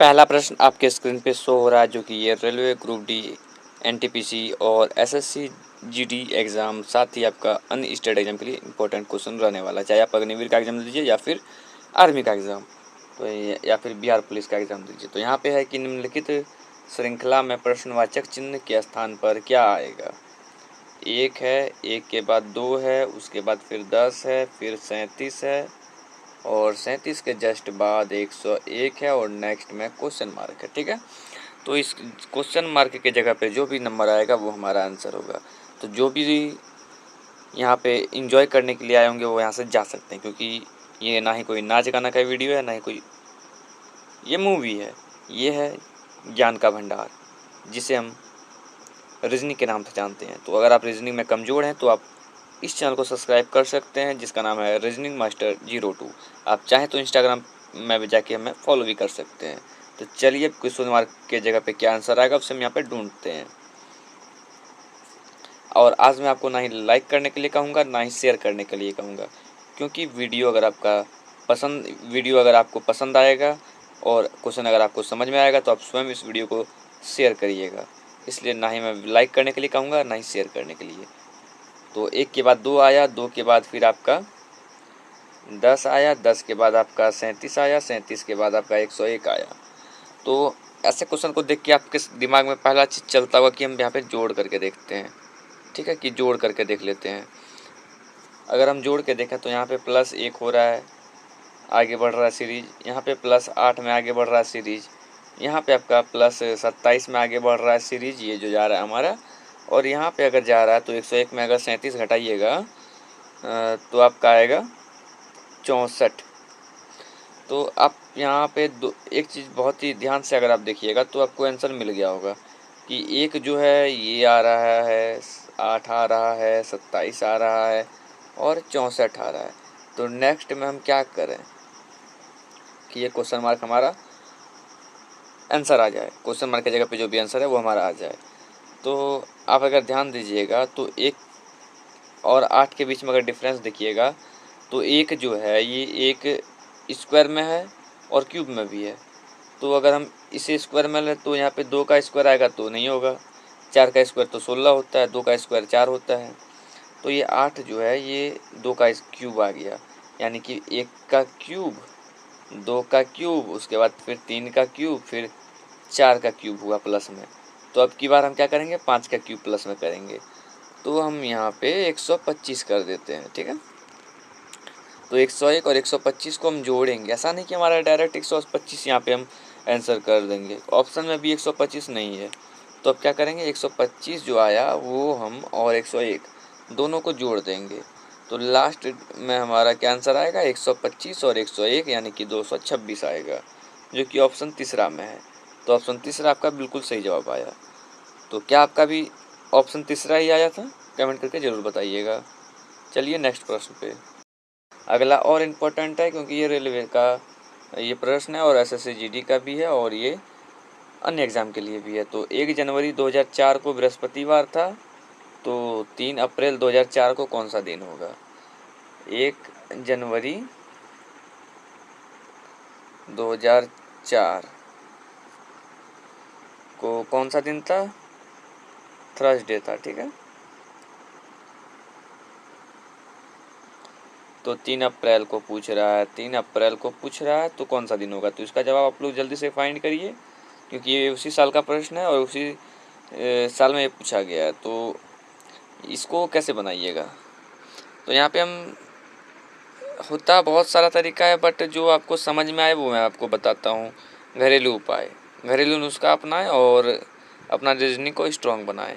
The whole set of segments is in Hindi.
पहला प्रश्न आपके स्क्रीन पे शो हो रहा है, जो कि ये रेलवे ग्रुप डी, एनटीपीसी और एसएससी जीडी एग्ज़ाम, साथ ही आपका अन्य स्टेट एग्जाम के लिए इंपॉर्टेंट क्वेश्चन रहने वाला है। चाहे आप अग्निवीर का एग्जाम दीजिए या फिर आर्मी का एग्ज़ाम, तो या फिर बिहार पुलिस का एग्ज़ाम दीजिए। तो यहाँ पे है कि निम्नलिखित श्रृंखला में प्रश्नवाचक चिन्ह के स्थान पर क्या आएगा। एक है, एक के बाद दो है, उसके बाद फिर 10 है, फिर 37 है और 37 के जस्ट बाद 101 है और नेक्स्ट में क्वेश्चन मार्क है। ठीक है, तो इस क्वेश्चन मार्क के जगह पे जो भी नंबर आएगा वो हमारा आंसर होगा। तो जो भी यहाँ पे इंजॉय करने के लिए आए होंगे वो यहाँ से जा सकते हैं, क्योंकि ये ना ही कोई नाच गाना का वीडियो है, ना ही कोई ये मूवी है। ये है ज्ञान का भंडार, जिसे हम रीजनिंग के नाम से जानते हैं। तो अगर आप रीजनिंग में कमज़ोर हैं तो आप इस चैनल को सब्सक्राइब कर सकते हैं, जिसका नाम है रीजनिंग मास्टर 02। आप चाहें तो इंस्टाग्राम में भी जाके हमें फॉलो भी कर सकते हैं। तो चलिए क्वेश्चन मार्क के जगह पे क्या आंसर आएगा उससे हम यहाँ पे ढूंढते हैं। और आज मैं आपको ना ही लाइक करने के लिए कहूँगा, ना ही शेयर करने के लिए कहूँगा, क्योंकि वीडियो अगर आपको पसंद आएगा और क्वेश्चन अगर आपको समझ में आएगा तो आप स्वयं इस वीडियो को शेयर करिएगा। इसलिए ना ही मैं लाइक करने के लिए कहूँगा, ना ही शेयर करने के लिए। तो 1 के बाद 2 आया, 2 के बाद फिर आपका 10 आया, 10 के बाद आपका 37 आया, 37 के बाद आपका 101 आया। तो ऐसे क्वेश्चन को देख के आपके दिमाग में पहला चीज़ चलता हुआ कि हम यहाँ पे जोड़ करके देखते हैं। ठीक है, कि जोड़ करके देख लेते हैं। अगर हम जोड़ के देखें तो यहाँ पे +1 हो रहा है, आगे बढ़ रहा है सीरीज। यहाँ पे +8 में आगे बढ़ रहा है सीरीज। यहाँ पे आपका +27 में आगे बढ़ रहा है सीरीज, ये जो जा रहा है हमारा। और यहाँ पे अगर जा रहा है तो 101 में अगर 37 घटाइएगा तो आपका आएगा 64। तो आप यहाँ पे एक चीज़ बहुत ही ध्यान से अगर आप देखिएगा तो आपको आंसर मिल गया होगा कि एक जो है ये आ रहा है, 8 आ रहा है, 27 आ रहा है और 64 आ रहा है। तो नेक्स्ट में हम क्या करें कि ये क्वेश्चन मार्क हमारा आंसर आ जाए, क्वेश्चन मार्क की जगह पे जो भी आंसर है वो हमारा आ जाए। तो आप अगर ध्यान दीजिएगा तो 1 और 8 के बीच में अगर डिफरेंस देखिएगा तो एक जो है ये एक स्क्वायर में है और क्यूब में भी है। तो अगर हम इसे स्क्वायर में लें तो यहाँ पे 2 का स्क्वायर आएगा तो नहीं होगा, 4 का स्क्वायर तो 16 होता है, 2 का स्क्वायर 4 होता है। तो ये 8 जो है ये 2 का क्यूब आ गया, यानी कि 1 का क्यूब, 2 का क्यूब, उसके बाद फिर 3 का क्यूब, फिर 4 का क्यूब हुआ प्लस में। तो अब की बार हम क्या करेंगे, 5 का क्यूब प्लस में करेंगे। तो हम यहाँ पे 125 कर देते हैं। ठीक है, तो 101 और 125 को हम जोड़ेंगे। ऐसा नहीं कि हमारा डायरेक्ट 125 यहाँ पे हम आंसर कर देंगे, ऑप्शन में भी 125 नहीं है। तो अब क्या करेंगे, 125 जो आया वो हम और 101 दोनों को जोड़ देंगे। तो लास्ट में हमारा क्या आंसर आएगा, 125 और 101 यानी कि 226 आएगा, जो कि ऑप्शन तीसरा में है। तो ऑप्शन तीसरा आपका बिल्कुल सही जवाब आया। तो क्या आपका भी ऑप्शन तीसरा ही आया था? कमेंट करके ज़रूर बताइएगा। चलिए नेक्स्ट प्रश्न पे। अगला और इम्पोर्टेंट है, क्योंकि ये रेलवे का ये प्रश्न है और एसएससी जीडी का भी है और ये अन्य एग्ज़ाम के लिए भी है। तो 1 जनवरी 2004 को बृहस्पतिवार था, तो 3 अप्रैल 2004 को कौन सा दिन होगा? 1 जनवरी 2004 को कौन सा दिन था? थर्सडे था। ठीक है, तो 3 अप्रैल को पूछ रहा है, 3 अप्रैल को पूछ रहा है तो कौन सा दिन होगा? तो इसका जवाब आप लोग जल्दी से फाइंड करिए, क्योंकि ये उसी साल का प्रश्न है और उसी साल में ये पूछा गया है। तो इसको कैसे बनाइएगा? तो यहाँ पे हम होता बहुत सारा तरीका है, बट जो आपको समझ में आए वो मैं आपको बताता हूँ। घरेलू उपाय, घरेलू नुस्खा अपनाएं और अपना रीजनिंग को स्ट्रॉन्ग बनाएं।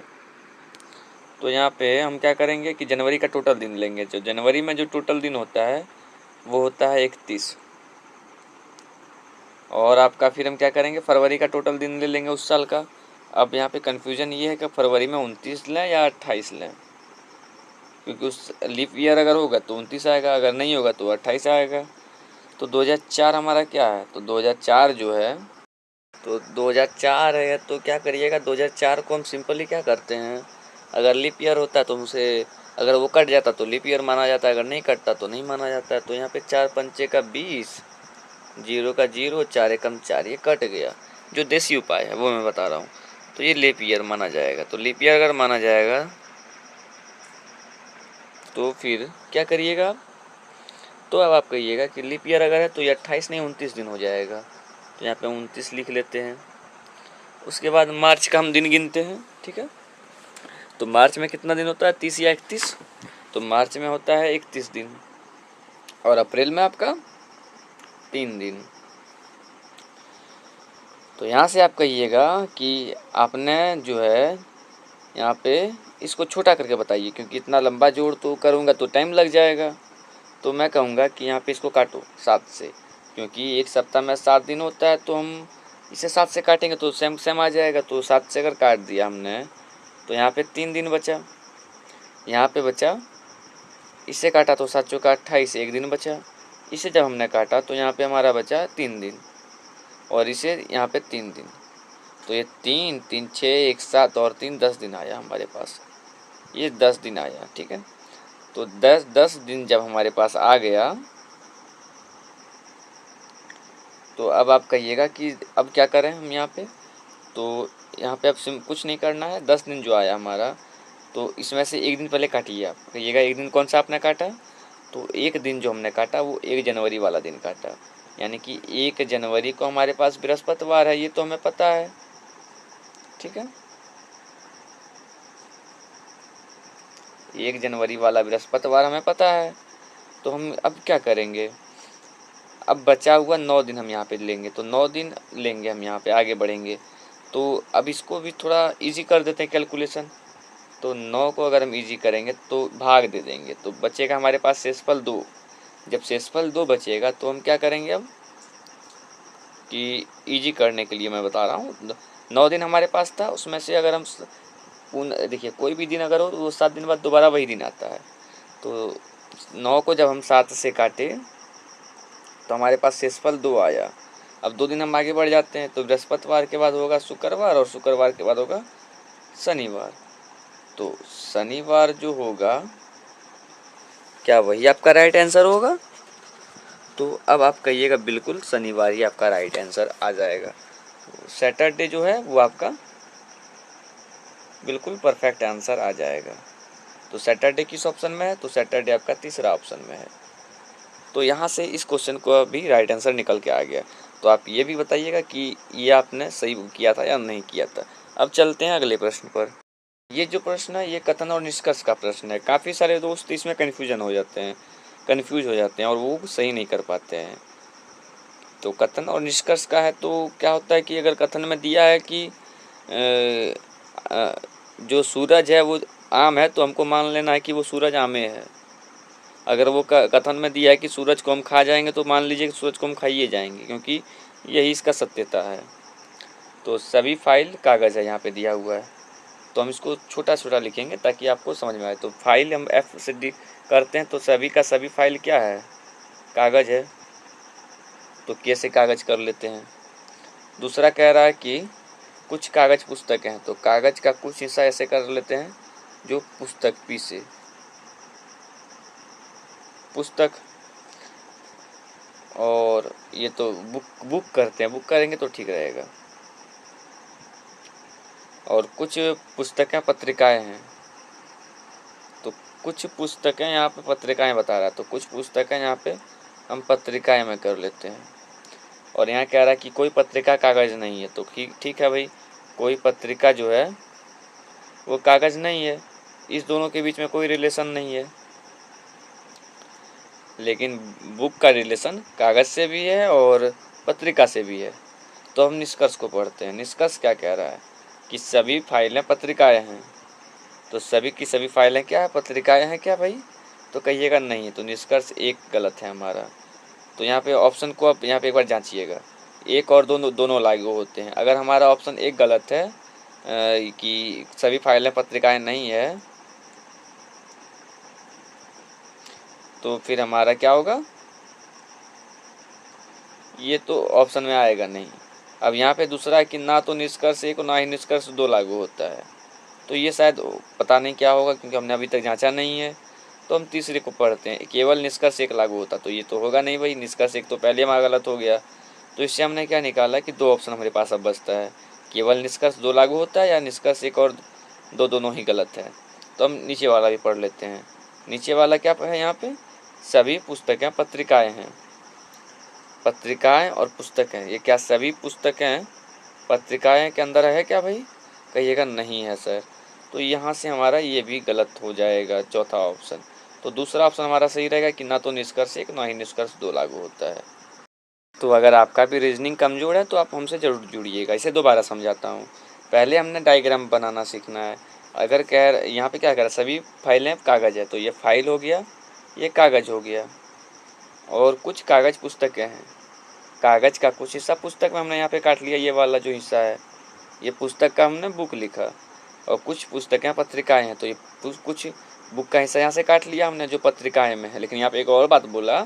तो यहाँ पे हम क्या करेंगे कि जनवरी का टोटल दिन लेंगे। जो जनवरी में जो टोटल दिन होता है वो होता है 31, और आपका फिर हम क्या करेंगे, फरवरी का टोटल दिन ले लेंगे उस साल का। अब यहाँ पे कन्फ्यूजन ये है कि फरवरी में 29 लें या 28 लें, क्योंकि उस लीप ईयर अगर होगा तो 29 आएगा, अगर नहीं होगा तो 28 आएगा। तो 2004 हमारा क्या है, तो 2004 जो है, तो 2004 है तो क्या करिएगा, 2004 को हम सिंपली क्या करते हैं, अगर लीप ईयर होता है तो उसे अगर वो कट जाता तो लीप ईयर माना जाता है, अगर नहीं कटता तो नहीं माना जाता है। तो यहाँ पे 4 पंचे का 20 जीरो का जीरो, 4 एकम 4, ये कट गया। जो देसी उपाय है वो मैं बता रहा हूँ। तो ये लीप ईयर माना जाएगा। तो लीप ईयर अगर माना जाएगा तो फिर क्या करिएगा आप? तो अब आप कहिएगा कि लीप ईयर अगर है तो ये 28 नहीं 29 दिन हो जाएगा। तो यहाँ पे 29 लिख लेते हैं। उसके बाद मार्च का हम दिन गिनते हैं, ठीक है। तो मार्च में कितना दिन होता है, 30 या 31। तो मार्च में होता है 31 दिन, और अप्रैल में आपका 3 दिन। तो यहाँ से आप कहिएगा कि आपने जो है यहाँ पे इसको छोटा करके बताइए, क्योंकि इतना लंबा जोड़ तो करूँगा तो टाइम लग जाएगा। तो मैं कहूँगा कि यहाँ पे इसको काटो 7 से, क्योंकि एक सप्ताह में 7 दिन होता है। तो हम इसे 7 से काटेंगे तो सेम सेम आ जाएगा। तो 7 से अगर काट दिया हमने तो यहाँ पे 3 दिन बचा, यहाँ पे बचा। इसे काटा तो 7 चौका 28, 1 दिन बचा। इसे जब हमने काटा तो यहाँ पे हमारा बचा 3 दिन, और इसे यहाँ पे 3 दिन। तो ये 3 3 6 1 7 और 3 10 दिन आया हमारे पास। ये 10 दिन आया, ठीक है। तो 10 दिन जब हमारे पास आ गया तो अब आप कहिएगा कि अब क्या करें हम यहाँ पे। तो यहाँ पे अब कुछ नहीं करना है। 10 दिन जो आया हमारा, तो इसमें से एक दिन पहले काटिए। आप कहिएगा एक दिन कौन सा आपने काटा। तो एक दिन जो हमने काटा वो 1 जनवरी वाला दिन काटा, यानी कि 1 जनवरी को हमारे पास बृहस्पतिवार है, ये तो हमें पता है, ठीक है। 1 जनवरी वाला बृहस्पतिवार हमें पता है। तो हम अब क्या करेंगे, अब बचा हुआ 9 दिन हम यहाँ पे लेंगे। तो 9 दिन लेंगे हम यहाँ पे, आगे बढ़ेंगे। तो अब इसको भी थोड़ा इजी कर देते हैं कैलकुलेशन। तो 9 को अगर हम इजी करेंगे तो भाग दे देंगे, तो बचेगा हमारे पास शेषफल 2। जब शेषफल 2 बचेगा तो हम क्या करेंगे अब कि इजी करने के लिए मैं बता रहा हूँ। 9 दिन हमारे पास था, उसमें से अगर हम देखिए कोई भी दिन अगर हो तो वो 7 दिन बाद दोबारा वही दिन आता है। तो 9 को जब हम 7 से काटे तो हमारे पास शेषफल 2 आया। अब 2 दिन हम आगे बढ़ जाते हैं। तो बृहस्पतिवार के बाद होगा शुक्रवार, और शुक्रवार के बाद होगा शनिवार। तो शनिवार जो होगा, क्या वही आपका राइट आंसर होगा? तो अब आप कहिएगा बिल्कुल शनिवार ही आपका राइट आंसर आ जाएगा। सैटरडे जो है वो आपका बिल्कुल परफेक्ट आंसर आ जाएगा। तो सैटरडे किस ऑप्शन में है? तो सैटरडे आपका तीसरा ऑप्शन में है। तो यहाँ से इस क्वेश्चन को भी राइट आंसर निकल के आ गया। तो आप ये भी बताइएगा कि ये आपने सही किया था या नहीं किया था। अब चलते हैं अगले प्रश्न पर। ये जो प्रश्न है ये कथन और निष्कर्ष का प्रश्न है। काफ़ी सारे दोस्त इसमें कन्फ्यूज हो जाते हैं और वो सही नहीं कर पाते हैं। तो कथन और निष्कर्ष का है तो क्या होता है कि अगर कथन में दिया है कि जो सूरज है वो आम है, तो हमको मान लेना है कि वो सूरज आमे है। अगर वो कथन में दिया है कि सूरज को हम खा जाएंगे, तो मान लीजिए कि सूरज को हम खाइए जाएंगे, क्योंकि यही इसका सत्यता है। तो सभी फाइल कागज़ है यहाँ पे दिया हुआ है। तो हम इसको छोटा छोटा लिखेंगे ताकि आपको समझ में आए। तो फाइल हम F से डी करते हैं, तो सभी का सभी फाइल क्या है? कागज़ है। तो के से कागज़ कर लेते हैं। दूसरा कह रहा है कि कुछ कागज़ पुस्तक हैं, तो कागज़ का कुछ हिस्सा ऐसे कर लेते हैं जो पुस्तक पी से पुस्तक। और ये तो बुक करते हैं, बुक करेंगे तो ठीक रहेगा। और कुछ पुस्तकें पत्रिकाएं हैं, तो कुछ पुस्तकें यहाँ पे पत्रिकाएं बता रहा है, तो कुछ पुस्तकें यहाँ पे हम पत्रिकाएं में कर लेते हैं। और यहाँ कह रहा है कि कोई पत्रिका कागज़ नहीं है, तो ठीक है भाई, कोई पत्रिका जो है वो कागज़ नहीं है। इस दोनों के बीच में कोई रिलेशन नहीं है। लेकिन बुक का रिलेशन कागज़ से भी है और पत्रिका से भी है। तो हम निष्कर्ष को पढ़ते हैं। निष्कर्ष क्या कह रहा है कि सभी फाइलें पत्रिकाएं हैं। तो सभी की सभी फाइलें क्या है? पत्रिकाएं हैं क्या भाई? तो कहिएगा नहीं है। तो निष्कर्ष एक गलत है हमारा। तो यहाँ पे ऑप्शन को आप यहाँ पे एक बार जांचिएगा, एक और दोनों लागू होते हैं। अगर हमारा ऑप्शन एक गलत है कि सभी फाइलें पत्रिकाएं नहीं है, तो फिर हमारा क्या होगा? ये तो ऑप्शन में आएगा नहीं। अब यहाँ पे दूसरा है कि ना तो निष्कर्ष एक और ना ही निष्कर्ष 2 लागू होता है। तो ये शायद पता नहीं क्या होगा, क्योंकि हमने अभी तक जांचा नहीं है। तो हम तीसरे को पढ़ते हैं, केवल निष्कर्ष एक लागू होता, तो ये तो होगा नहीं भाई, निष्कर्ष एक तो पहले हमारा गलत हो गया। तो इससे हमने क्या निकाला कि दो ऑप्शन हमारे पास अब बचता है, केवल निष्कर्ष दो लागू होता है या निष्कर्ष एक और दो, दोनों ही गलत है। तो हम नीचे वाला भी पढ़ लेते हैं। नीचे वाला क्या है यहाँ पे, सभी पुस्तकें पत्रिकाएं हैं, पत्रिकाएं और पुस्तकें, ये क्या सभी पुस्तकें पत्रिकाएं के अंदर है क्या भाई, कहिएगा नहीं है सर। तो यहाँ से हमारा ये भी गलत हो जाएगा, चौथा ऑप्शन। तो दूसरा ऑप्शन हमारा सही रहेगा कि ना तो निष्कर्ष एक ना ही निष्कर्ष दो लागू होता है। तो अगर आपका भी रीजनिंग कमज़ोर है तो आप हमसे ज़रूर जुड़िएगा। इसे दोबारा समझाता हूँ। पहले हमने डायग्राम बनाना सीखना है। अगर यहाँ पे क्या कह रहा है, सभी फाइलें कागज़ है, तो ये फाइल हो गया, ये कागज़ हो गया, और कुछ कागज़ पुस्तकें हैं। कागज़ का कुछ हिस्सा पुस्तक में हमने यहाँ पे काट लिया, ये वाला जो हिस्सा है ये पुस्तक का हमने बुक लिखा, और कुछ पुस्तकें पत्रिकाएं हैं, तो ये कुछ बुक का हिस्सा यहाँ से काट लिया हमने जो पत्रिकाएं में है। लेकिन यहाँ पे एक और बात बोला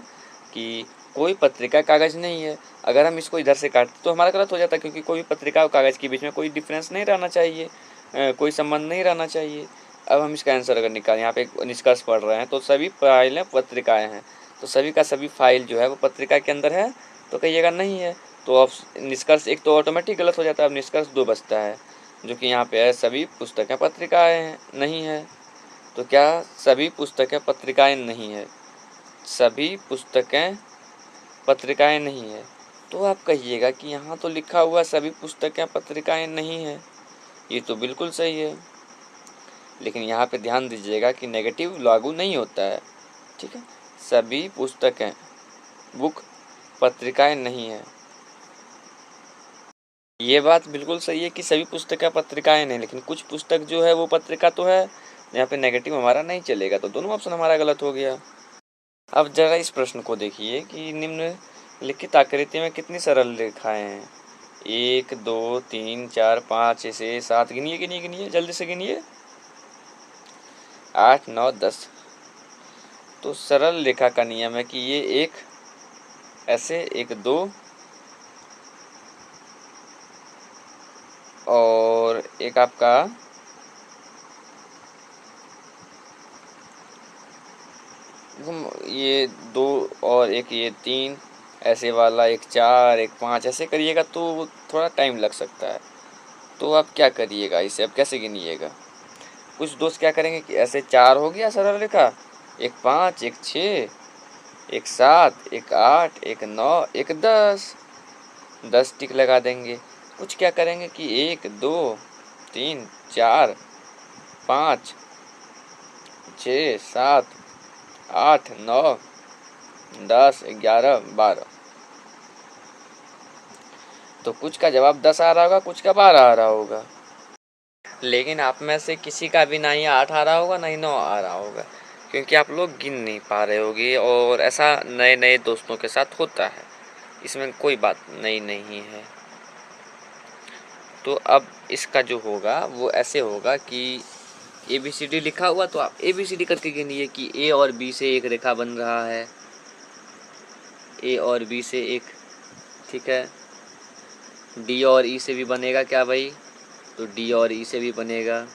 कि कोई पत्रिका कागज़ नहीं है। अगर हम इसको इधर से काटते तो हमारा गलत हो जाता, क्योंकि कोई भी पत्रिका और कागज़ के बीच में कोई डिफरेंस नहीं रहना चाहिए, कोई संबंध नहीं रहना चाहिए। अब हम इसका आंसर अगर निकालें, यहाँ पे निष्कर्ष पढ़ रहे हैं, तो सभी फाइलें पत्रिकाएँ हैं, तो सभी का सभी फाइल जो है वो पत्रिका के अंदर है, तो कहिएगा नहीं है। तो अब निष्कर्ष एक तो ऑटोमेटिक गलत हो जाता है। अब निष्कर्ष दो बचता है, जो कि यहाँ पे है सभी पुस्तकें पत्रिकाएँ हैं, नहीं है। तो क्या सभी पुस्तकें पत्रिकाएँ नहीं है, सभी पुस्तकें पत्रिकाएँ नहीं है। तो आप कहिएगा कि यहाँ तो लिखा हुआ सभी पुस्तकें पत्रिकाएँ नहीं है, ये तो बिल्कुल सही है। लेकिन यहाँ पे ध्यान दीजिएगा कि नेगेटिव लागू नहीं होता है, ठीक है। सभी पुस्तकें बुक पत्रिकाएँ नहीं है, ये बात बिल्कुल सही है कि सभी पुस्तकें पत्रिकाएँ नहीं, लेकिन कुछ पुस्तक जो है वो पत्रिका तो है। यहाँ पे नेगेटिव हमारा नहीं चलेगा, तो दोनों ऑप्शन हमारा गलत हो गया। अब जरा इस प्रश्न को देखिए कि निम्नलिखित आकृति में कितनी सरल रेखाएं हैं। 1 2 3 4 5 6 7, गिनिए गिनिए गिनिए, जल्दी से गिनिए। 8 9 10। तो सरल रेखा का नियम है कि ये एक ऐसे, एक दो, और एक आपका ये 2, और एक ये 3, ऐसे वाला एक 4, एक 5, ऐसे करिएगा तो थोड़ा टाइम लग सकता है। तो आप क्या करिएगा, इसे अब कैसे गिनिएगा। कुछ दोस्त क्या करेंगे कि ऐसे 4 हो गया सरल रेखा, एक 5, एक 6, एक 7, एक 8, एक 9, एक 10 टिक लगा देंगे। कुछ क्या करेंगे कि 1 2 3 4 5 6 7 8 9 10 11 12। तो कुछ का जवाब 10 आ रहा होगा, कुछ का 12 आ रहा होगा। लेकिन आप में से किसी का भी ना ही 8 आ रहा होगा ना ही 9 आ रहा होगा, क्योंकि आप लोग गिन नहीं पा रहे होगे, और ऐसा नए नए दोस्तों के साथ होता है, इसमें कोई बात नहीं है। तो अब इसका जो होगा वो ऐसे होगा कि ABCD लिखा हुआ, तो आप ABCD करके गिनिए कि A और B से एक रेखा बन रहा है, A और B से एक, ठीक है। D और E से भी बनेगा क्या भाई, तो D और E से भी बनेगा,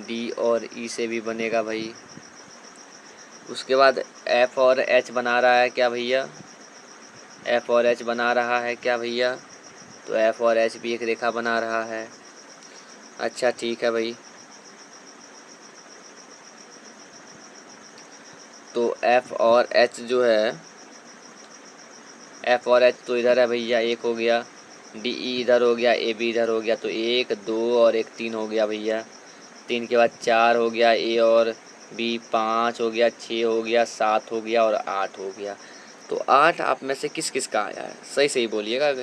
D और E से भी बनेगा भाई। उसके बाद F और H बना रहा है क्या भैया, F और H बना रहा है क्या भैया, तो F और H भी एक रेखा बना रहा है। अच्छा ठीक है भाई। तो F और H जो है, F और H तो इधर है भैया, एक हो गया, DE इधर हो गया, AB इधर हो गया, तो 1 2 और एक 3 हो गया भैया। 3 के बाद 4 हो गया, A और B 5 हो गया, 6 हो गया, 7 हो गया और 8 हो गया। तो 8 आप में से किस किस का आया है, सही सही बोलिएगा।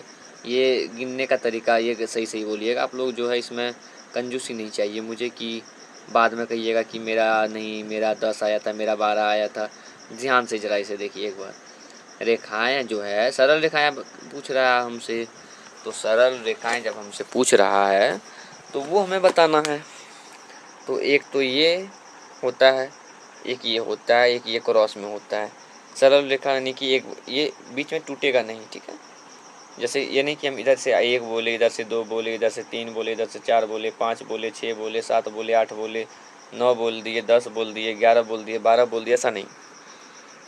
ये गिनने का तरीका ये सही सही बोलिएगा। आप लोग जो है इसमें कंजूसी नहीं चाहिए मुझे कि बाद में कहिएगा कि मेरा नहीं, मेरा 10 आया था, मेरा 12 आया था। ध्यान से ज़रा इसे देखिए एक बार। रेखाएं जो है, सरल रेखाएं पूछ रहा है हमसे, तो सरल रेखाएं जब हमसे पूछ रहा है तो वो हमें बताना है। तो एक तो ये होता है, एक ये होता है, एक ये क्रॉस में होता है। सरल रेखा यानी कि एक ये बीच में टूटेगा नहीं, ठीक है। जैसे ये नहीं कि हम इधर से 1 बोले, इधर से 2 बोले, इधर से 3 बोले, इधर से 4 बोले, 5 बोले, 6 बोले, 7 बोले, 8 बोले, 9 बोल दिए, 10 बोल दिए, 11 बोल दिए, 12 बोल दिए, ऐसा नहीं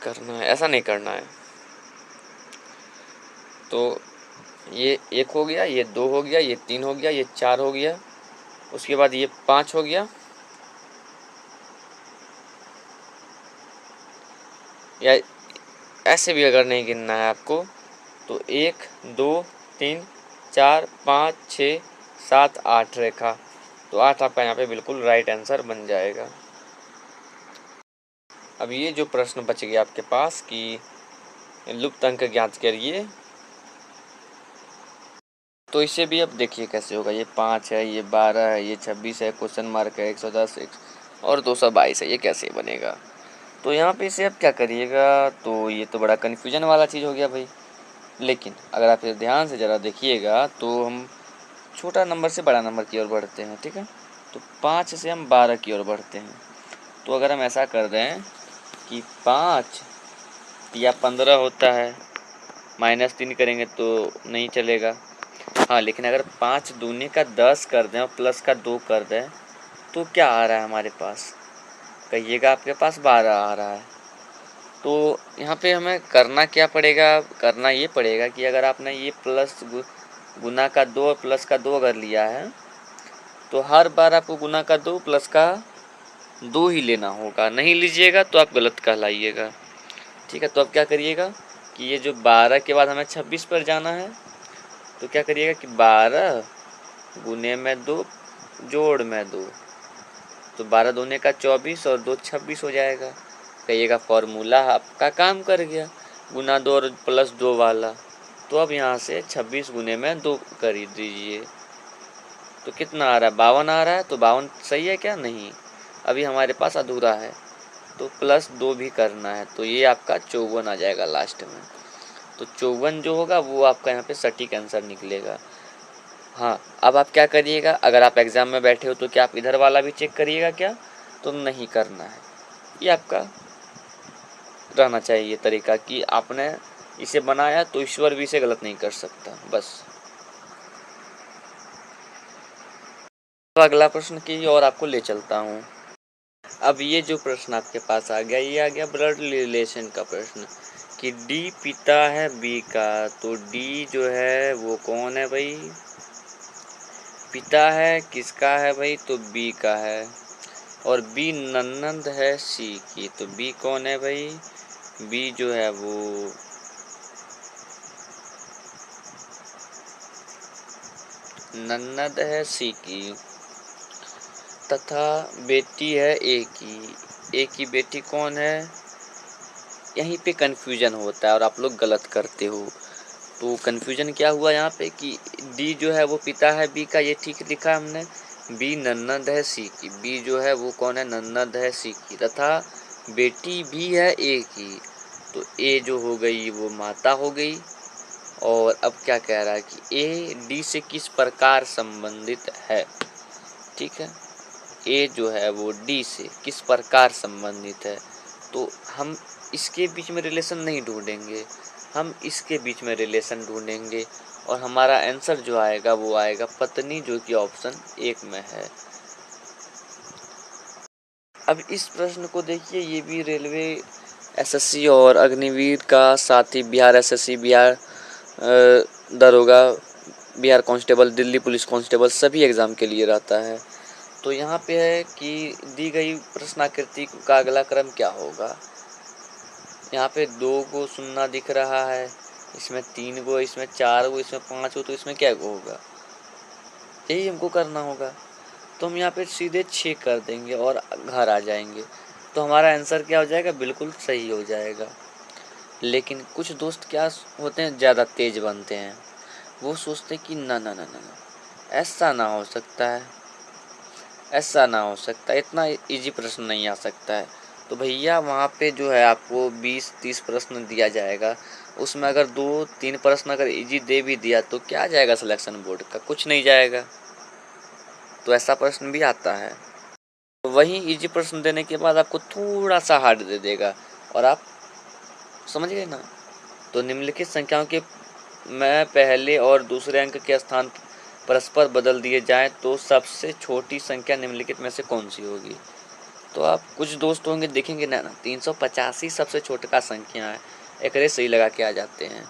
करना है, ऐसा नहीं करना है। तो ये 1 हो गया, ये 2 हो गया, ये 3 हो गया, ये 4 हो गया, उसके बाद ये 5 हो गया, या ऐसे भी अगर नहीं गिनना है आपको तो 1 2 3 4 5 6 7 8 रेखा, तो 8 आपका यहाँ पे बिल्कुल राइट आंसर बन जाएगा। अब ये जो प्रश्न बच गया आपके पास कि लुप्त अंक ज्ञात करिए, तो इसे भी अब देखिए कैसे होगा। ये 5 है, ये 12 है, ये 26 है, क्वेश्चन मार्क है, 110 और 222 है, ये कैसे बनेगा। तो यहाँ पे इसे अब क्या करिएगा, तो ये तो बड़ा कन्फ्यूजन वाला चीज़ हो गया भाई। लेकिन अगर आप इसे ध्यान से ज़रा देखिएगा तो हम छोटा नंबर से बड़ा नंबर की ओर बढ़ते हैं, ठीक है। तो 5 से हम 12 की ओर बढ़ते हैं। तो अगर हम ऐसा कर दें कि 5 या 15 होता है, -3 करेंगे तो नहीं चलेगा। हाँ, लेकिन अगर 5 दूनी का 10 कर दें और प्लस का 2 कर दें तो क्या आ रहा है हमारे पास, कहिएगा। आपके पास 12 आ रहा है। तो यहाँ पे हमें करना क्या पड़ेगा, करना ये पड़ेगा कि अगर आपने ये प्लस गुना का 2 और प्लस का 2 अगर लिया है तो हर बार आपको गुना का 2 प्लस का 2 ही लेना होगा। नहीं लीजिएगा तो आप गलत कहलाइएगा, ठीक है। तो अब क्या करिएगा कि ये जो 12 के बाद हमें 26 पर जाना है, तो क्या करिएगा कि 12 गुने में 2 जोड़ में 2, तो 12 दूने का 24 और 2 26 हो जाएगा। कहिएगा फॉर्मूला आपका काम कर गया, गुना 2 और प्लस 2 वाला। तो अब यहाँ से 26 गुने में 2 कर दीजिए, तो कितना आ रहा है, 52 आ रहा है। तो 52 सही है क्या, नहीं, अभी हमारे पास अधूरा है, तो प्लस 2 भी करना है, तो ये आपका 54 आ जाएगा लास्ट में। तो 54 जो होगा वो आपका यहाँ पे सटीक आंसर निकलेगा। हाँ, अब आप क्या करिएगा, अगर आप एग्ज़ाम में बैठे हो तो क्या आप इधर वाला भी चेक करिएगा क्या, तो नहीं करना है। ये आपका रहना चाहिए तरीका कि आपने इसे बनाया तो ईश्वर भी इसे गलत नहीं कर सकता, बस। तो अगला प्रश्न की और आपको ले चलता हूँ। अब ये जो प्रश्न आपके पास आ गया, ये आ गया ब्लड रिलेशन का प्रश्न कि डी पिता है बी का, तो डी जो है वो कौन है भाई, पिता है किसका है भाई, तो बी का है। और बी ननंद है सी की, तो बी कौन है भाई, बी जो है वो ननंद है सी की, तथा बेटी है ए की। ए की बेटी कौन है, यहीं पे कन्फ्यूजन होता है और आप लोग गलत करते हो। तो कन्फ्यूजन क्या हुआ यहाँ पे कि डी जो है वो पिता है बी का, ये ठीक लिखा हमने। बी ननंद है सी की, बी जो है वो कौन है, ननंद है सी की, तथा बेटी भी है ए की। तो ए जो हो गई वो माता हो गई। और अब क्या कह रहा है कि ए डी से किस प्रकार संबंधित है, ठीक है। ए जो है वो डी से किस प्रकार संबंधित है, तो हम इसके बीच में रिलेशन नहीं ढूंढेंगे, हम इसके बीच में रिलेशन ढूंढेंगे। और हमारा आंसर जो आएगा वो आएगा पत्नी, जो कि ऑप्शन 1 में है। अब इस प्रश्न को देखिए, ये भी रेलवे एसएससी और अग्निवीर का, साथ ही बिहार एसएससी, बिहार दरोगा, Bihar constable, Delhi police constable सभी एग्ज़ाम के लिए रहता है। तो यहाँ पे है कि दी गई प्रश्नाकृति का अगला क्रम क्या होगा। यहाँ पे 2 को सुनना दिख रहा है, इसमें 3 को, इसमें 4 को, इसमें 5 को, तो इसमें क्या को होगा, यही हमको करना होगा। तो हम यहाँ पे सीधे 6 कर देंगे और घर आ जाएंगे, तो हमारा आंसर क्या हो जाएगा, बिल्कुल सही हो जाएगा। लेकिन कुछ दोस्त क्या होते हैं, ज़्यादा तेज बनते हैं, वो सोचते हैं कि ना ना ना ना, ऐसा ना हो सकता है, ऐसा ना हो सकता है, इतना इजी प्रश्न नहीं आ सकता है। तो भैया वहाँ पे जो है आपको 20-30 प्रश्न दिया जाएगा, उसमें अगर 2-3 प्रश्न अगर इजी दे भी दिया तो क्या जाएगा सिलेक्शन बोर्ड का, कुछ नहीं जाएगा। तो ऐसा प्रश्न भी आता है। तो वही इजी प्रश्न देने के बाद आपको थोड़ा सा हार्ड दे देगा, और आप समझ गए ना। तो निम्नलिखित संख्याओं के में पहले और दूसरे अंक के स्थान परस्पर बदल दिए जाएं तो सबसे छोटी संख्या निम्नलिखित में से कौन सी होगी। तो आप कुछ दोस्त होंगे देखेंगे ना 385 सबसे छोटा संख्या है, एकरे सही लगा के आ जाते हैं।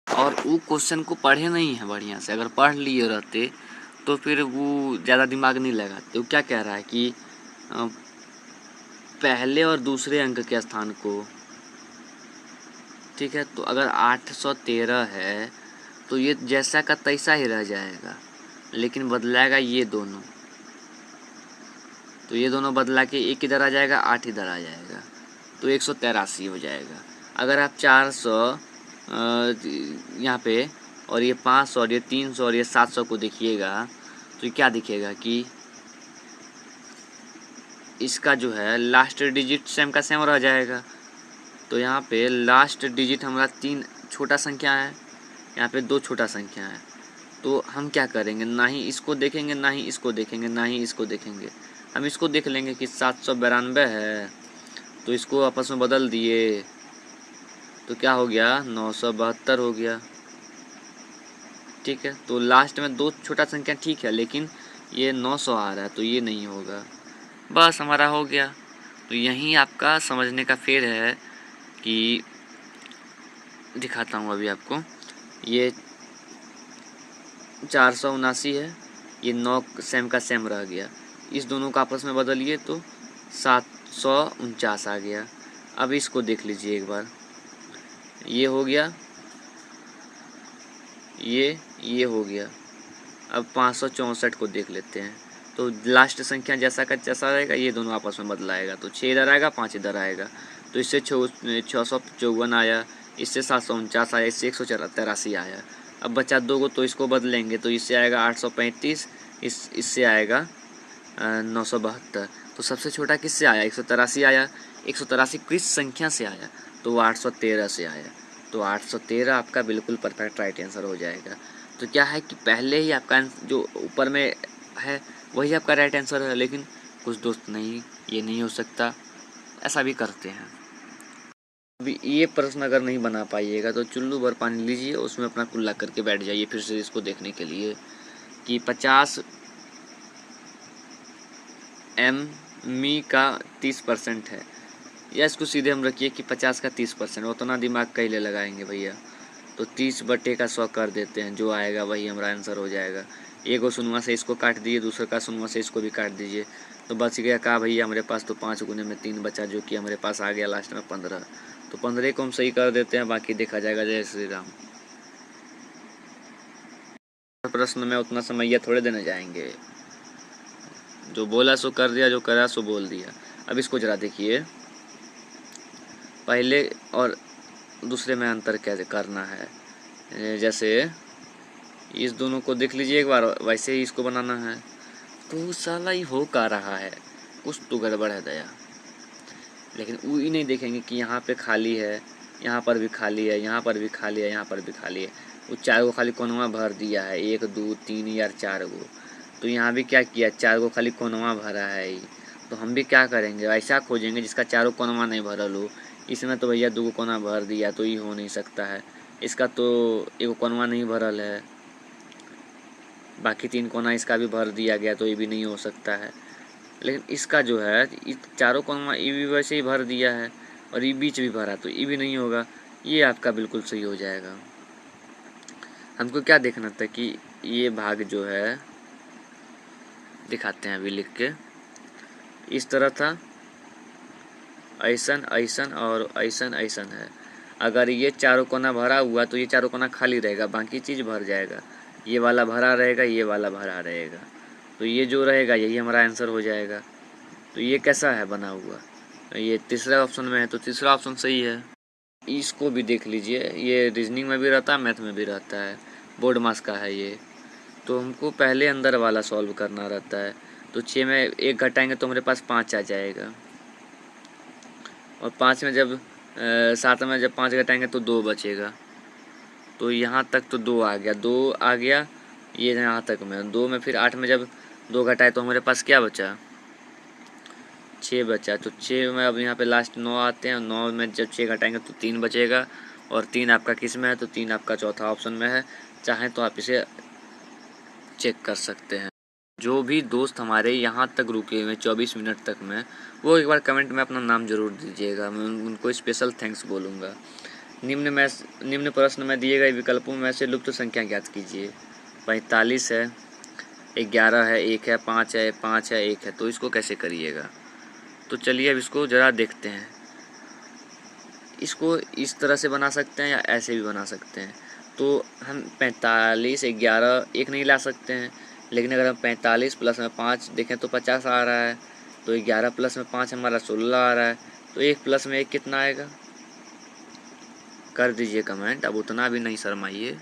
और वो क्वेश्चन को पढ़े नहीं है बढ़िया से, अगर पढ़ लिए रहते तो फिर वो ज़्यादा दिमाग नहीं लगाते। वो क्या कह रहा है कि पहले और दूसरे अंक के स्थान को, ठीक है, तो अगर 813 है तो ये जैसा का तैसा ही रह जाएगा, लेकिन बदलाएगा ये दोनों, तो ये दोनों बदला के एक इधर आ जाएगा, 8 इधर आ जाएगा, तो 183 हो जाएगा। अगर आप 400 यहाँ पे और ये 500 और ये 300 और ये 700 को देखिएगा तो क्या दिखेगा कि इसका जो है लास्ट डिजिट सेम का सेम रह जाएगा। तो यहाँ पे लास्ट डिजिट हमारा 3 छोटा संख्या है, यहाँ पे 2 छोटा संख्या है। तो हम क्या करेंगे, ना ही इसको देखेंगे ना ही इसको देखेंगे ना ही इसको देखेंगे, हम इसको देख लेंगे कि 792 है, तो इसको आपस में बदल दिए तो क्या हो गया, 972 हो गया। ठीक है, तो लास्ट में 2 छोटा संख्या ठीक है, लेकिन ये 900 आ रहा है तो ये नहीं होगा। बस हमारा हो गया। तो यहीं आपका समझने का फेर है कि दिखाता हूँ अभी आपको। ये 479 है, ये 9 सेम का सेम रह गया, इस दोनों को आपस में बदलिए तो 749 आ गया। अब इसको देख लीजिए एक बार, ये हो गया, ये हो गया। अब 564 को देख लेते हैं, तो लास्ट संख्या जैसा का जैसा रहेगा, ये दोनों आपस में बदलाएगा, तो 6 इधर आएगा, 5 इधर आएगा, तो इससे 654 आया, इससे 749 आया, इससे 183 आया। अब बचा 2 को, तो इसको बदलेंगे तो इससे आएगा 835, इससे आएगा 972। तो सबसे छोटा किससे आया, 183 आया। 183 किस संख्या से आया, तो वो 813 से आया। तो 813 आपका बिल्कुल परफेक्ट राइट आंसर हो जाएगा। तो क्या है कि पहले ही आपका जो ऊपर में है वही आपका राइट आंसर है, लेकिन कुछ दोस्त नहीं, ये नहीं हो सकता, ऐसा भी करते हैं। अभी ये प्रश्न अगर नहीं बना पाइएगा तो चुल्लू भर पानी लीजिए, उसमें अपना कुल्ला करके बैठ जाइए फिर से इसको देखने के लिए कि 50 मी का 30% है, या इसको सीधे हम रखिए कि 50 का 30%, उतना दिमाग कहीं ले लगाएंगे भैया। तो 30/100 कर देते हैं, जो आएगा वही हमारा आंसर हो जाएगा। एक शून्य से इसको काट दीजिए, दूसरे का शून्य से इसको भी काट दीजिए, तो बच गया का भैया हमारे पास, तो 5 गुने में 3 बचा, जो कि हमारे पास आ गया लास्ट में 15। तो 15 को हम सही कर देते हैं, बाकी देखा जाएगा। जय श्री राम। प्रश्न में उतना समय थोड़े देने जाएंगे, जो बोला सो कर दिया, जो करा सो बोल दिया। अब इसको जरा देखिए, पहले और दूसरे में अंतर कैसे करना है। जैसे इस दोनों को देख लीजिए एक बार, वैसे ही इसको बनाना है। तो साला ये हो का रहा है, कुछ तो गड़बड़ है दया। लेकिन वो ही नहीं देखेंगे कि यहाँ पे खाली है, यहाँ पर भी खाली है, यहाँ पर भी खाली है, यहाँ पर भी खाली है। वो 4 को खाली कोनवा भर दिया है, 1 2 3 यार 4 गो। तो यहाँ भी क्या किया, 4 को खाली कोनवा भरा है ही। तो हम भी क्या करेंगे, ऐसा खोजेंगे जिसका चारों कोनवा नहीं भरल हो। इसमें तो भैया 2 कोना भर दिया, तो ये हो नहीं सकता है। इसका तो 1 कोनवा नहीं भरल है, बाकी 3 कोना इसका भी भर दिया गया, तो ये भी नहीं हो सकता है। लेकिन इसका जो है चारों कोनवा ये भी वैसे ही भर दिया है, और ये बीच भी भरा, तो ये भी नहीं होगा। ये आपका बिल्कुल सही हो जाएगा। हमको क्या देखना था कि ये भाग जो है, दिखाते हैं अभी लिख के, इस तरह था, ऐसन ऐसन और ऐसन ऐसन है। अगर ये चारों कोना भरा हुआ तो ये चारों कोना खाली रहेगा, बाकी चीज़ भर जाएगा। ये वाला भरा रहेगा, ये वाला भरा रहेगा, तो ये जो रहेगा यही हमारा आंसर हो जाएगा। तो ये कैसा है बना हुआ, ये तीसरा ऑप्शन में है, तो तीसरा ऑप्शन सही है। इसको भी देख लीजिए, ये रीजनिंग में भी रहता है, मैथ में भी रहता है, बोर्ड मास का है ये। तो हमको पहले अंदर वाला सॉल्व करना रहता है। तो 6 में 1 घटाएंगे तो हमारे पास 5 आ जाएगा, और 5 में जब 7 में जब 5 घटाएंगे तो 2 बचेगा। तो यहाँ तक तो 2 आ गया, 2 आ गया, ये यहाँ तक में 2 में, फिर 8 में जब 2 घटाए तो हमारे पास क्या बचा, 6 बचा। तो 6 में अब यहाँ पे लास्ट 9 आते हैं, 9 में जब 6 घटाएंगे तो 3 बचेगा, और 3 आपका किस में है, तो 3 आपका चौथा ऑप्शन में है। चाहें तो आप इसे चेक कर सकते हैं। जो भी दोस्त हमारे यहाँ तक रुके हुए 24 मिनट तक में, वो एक बार कमेंट में अपना नाम ज़रूर दीजिएगा, मैं उनको स्पेशल थैंक्स बोलूँगा। निम्न प्रश्न में दिए गए विकल्पों में से लुप्त संख्या ज्ञात कीजिए। 45 है, 11 है, 1 है, 5 है, 5 है, 1 है, तो इसको कैसे करिएगा। तो चलिए अब इसको ज़रा देखते हैं। इसको इस तरह से बना सकते हैं या ऐसे भी बना सकते हैं। तो हम 45, 11, 1 नहीं ला सकते हैं, लेकिन अगर हम 45 प्लस में 5 देखें तो 50 आ रहा है। तो 11 प्लस में 5 हमारा 16 आ रहा है। तो 1 प्लस में 1 कितना आएगा, कर दीजिए कमेंट, अब उतना भी नहीं शर्माइए।